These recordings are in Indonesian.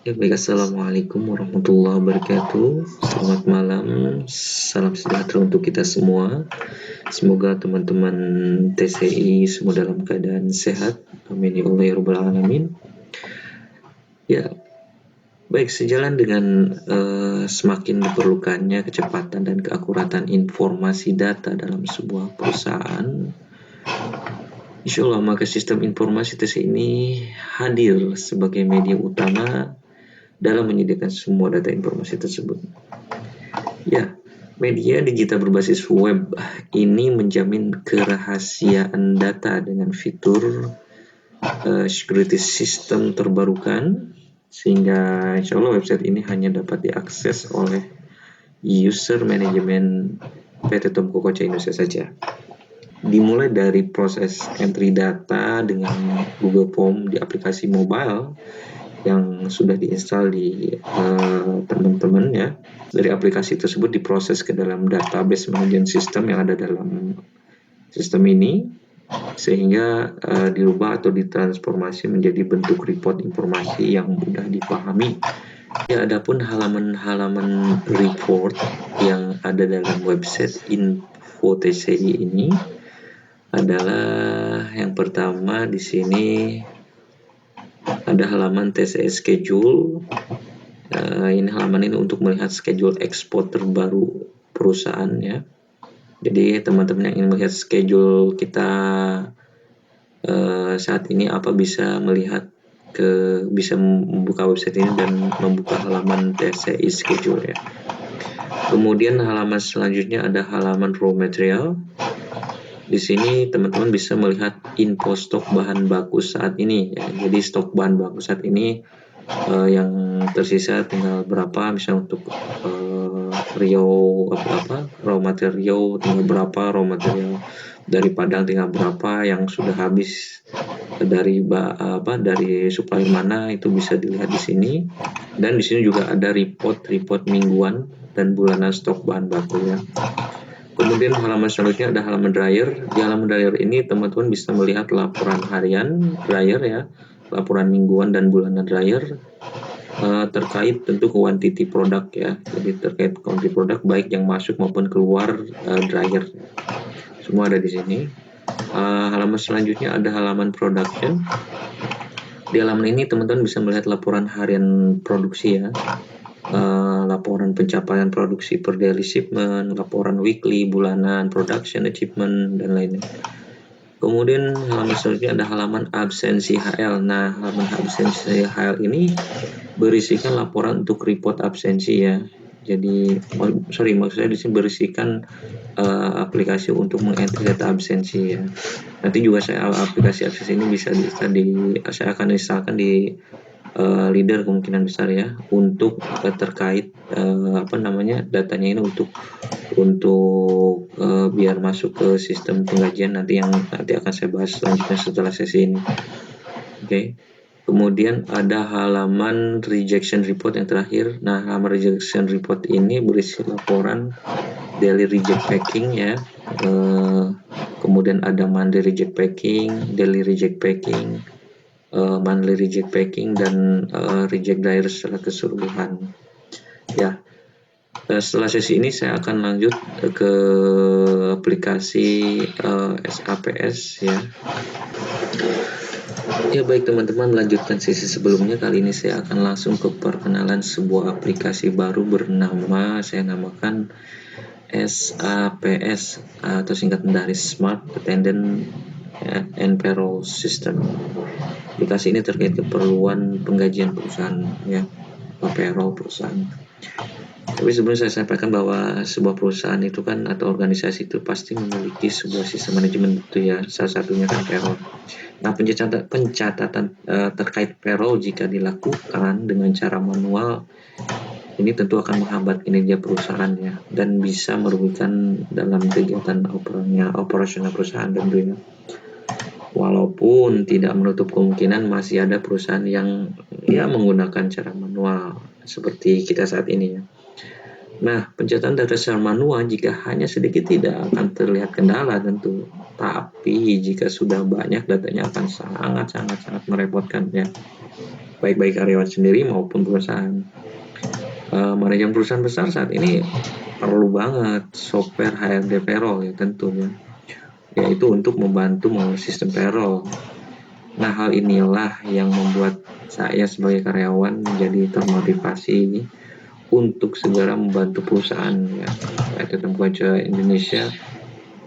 Ya, baik, Assalamualaikum warahmatullahi wabarakatuh. Selamat malam, salam sejahtera untuk kita semua. Semoga teman-teman TCI semua dalam keadaan sehat. Amin ya Allah ya Rabbal Alamin. Ya, baik, sejalan dengan semakin diperlukannya kecepatan dan keakuratan informasi data dalam sebuah perusahaan, insya Allah maka sistem informasi TCI ini hadir sebagai media utama dalam menyediakan semua data informasi tersebut. Ya, media digital berbasis web ini menjamin kerahasiaan data dengan fitur security system terbarukan, sehingga insya Allah website ini hanya dapat diakses oleh user manajemen PT Tomko Koca Indonesia saja. Dimulai dari proses entry data dengan Google Form di aplikasi mobile yang sudah diinstal di teman-teman ya. Dari aplikasi tersebut diproses ke dalam database management system yang ada dalam sistem ini, sehingga dirubah atau ditransformasi menjadi bentuk report informasi yang mudah dipahami. Ya, adapun halaman-halaman report yang ada dalam website Info TCI ini adalah yang pertama di sini ada halaman TCI schedule. Ini halaman ini untuk melihat schedule ekspor terbaru perusahaan ya. Jadi teman-teman yang ingin melihat schedule kita saat ini apa bisa bisa membuka website ini dan membuka halaman TCI schedule ya. Kemudian halaman selanjutnya ada halaman raw material. Di sini teman-teman bisa melihat info stok bahan baku saat ini ya. Jadi stok bahan baku saat ini yang tersisa tinggal berapa, misalnya untuk raw material tinggal berapa, raw material dari Padang tinggal berapa, yang sudah habis dari supplier mana, itu bisa dilihat di sini. Dan di sini juga ada report mingguan dan bulanan stok bahan baku ya. Kemudian halaman selanjutnya ada halaman dryer. Di halaman dryer ini teman-teman bisa melihat laporan harian dryer ya, laporan mingguan dan bulanan dryer terkait tentu quantity produk ya. Jadi terkait quantity produk baik yang masuk maupun keluar dryer. Semua ada di sini. Halaman selanjutnya ada halaman production. Di halaman ini teman-teman bisa melihat laporan harian produksi ya. Laporan pencapaian produksi per daily shipment, laporan weekly, bulanan, production achievement, dan lainnya. Kemudian halaman selanjutnya ada halaman absensi HL. Nah, halaman absensi HL ini berisikan laporan untuk report absensi ya. Jadi, maksudnya di sini berisikan aplikasi untuk mengentry data absensi ya. Nanti juga aplikasi absensi ini saya akan instalkan di leader kemungkinan besar ya, untuk terkait datanya ini untuk biar masuk ke sistem penggajian nanti akan saya bahas selanjutnya setelah sesi ini. Oke. Kemudian ada halaman rejection report yang terakhir. Nah, halaman rejection report ini berisi laporan daily reject packing ya. Kemudian ada monthly reject packing, daily reject packing, monthly reject packing, dan reject dryer secara keseluruhan ya. Setelah sesi ini saya akan lanjut ke aplikasi SAPS ya. Ya baik teman-teman, melanjutkan sesi sebelumnya. Kali ini saya akan langsung ke perkenalan sebuah aplikasi baru saya namakan SAPS atau singkatan dari Smart Attendant and Payroll System. Aplikasi ini terkait keperluan penggajian perusahaan ya, payroll perusahaan. Tapi sebelum saya sampaikan bahwa sebuah perusahaan itu kan atau organisasi itu pasti memiliki sebuah sistem manajemen itu ya, salah satunya kan payroll. Nah, pencatatan terkait payroll jika dilakukan dengan cara manual ini tentu akan menghambat kinerja perusahaan ya, dan bisa merugikan dalam kegiatan operasional perusahaan tentunya. Walaupun tidak menutup kemungkinan masih ada perusahaan yang menggunakan cara manual seperti kita saat ini ya. Nah, pencatatan data secara manual jika hanya sedikit tidak akan terlihat kendala tentu, tapi jika sudah banyak datanya akan sangat merepotkan ya, baik karyawan sendiri maupun perusahaan. Manajemen perusahaan besar saat ini perlu banget software HRD payroll ya tentunya, yaitu untuk membantu mengurus sistem payroll. Nah, hal inilah yang membuat saya sebagai karyawan menjadi termotivasi untuk segera membantu perusahaan ya, PT Tempoja Indonesia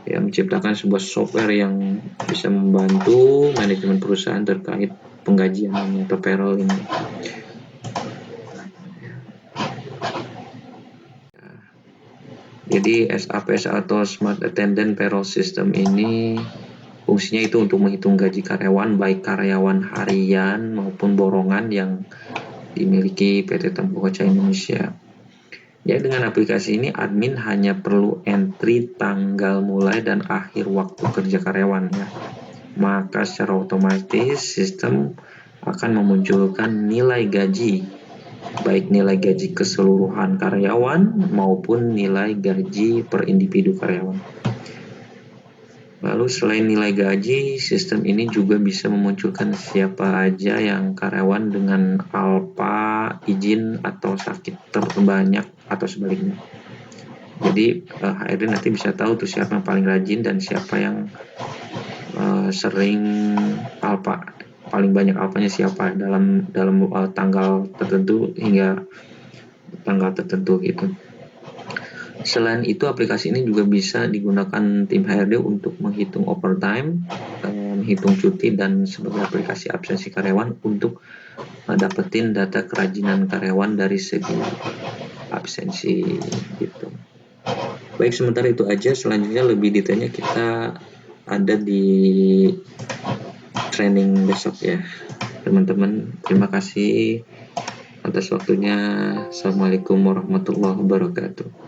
ya, menciptakan sebuah software yang bisa membantu manajemen perusahaan terkait penggajian atau payroll ini. Jadi SAPS atau Smart Attendant Payroll System ini fungsinya itu untuk menghitung gaji karyawan, baik karyawan harian maupun borongan yang dimiliki PT Tempoja Indonesia. Ya, dengan aplikasi ini admin hanya perlu entry tanggal mulai dan akhir waktu kerja karyawan ya. Maka secara otomatis sistem akan memunculkan nilai gaji, baik nilai gaji keseluruhan karyawan maupun nilai gaji per individu karyawan. Lalu selain nilai gaji, sistem ini juga bisa memunculkan siapa aja yang karyawan dengan alpa, izin, atau sakit terbanyak atau sebaliknya. Jadi HRD nanti bisa tahu tuh siapa yang paling rajin dan siapa yang sering alpa, paling banyak alpanya siapa dalam tanggal tertentu hingga tanggal tertentu gitu. Selain itu, aplikasi ini juga bisa digunakan tim HRD untuk menghitung overtime, menghitung cuti, dan sebagai aplikasi absensi karyawan untuk dapetin data kerajinan karyawan dari segi absensi gitu. Baik, sementara itu aja. Selanjutnya lebih detailnya kita ada di training besok ya teman-teman. Terima kasih atas waktunya. Assalamualaikum warahmatullahi wabarakatuh.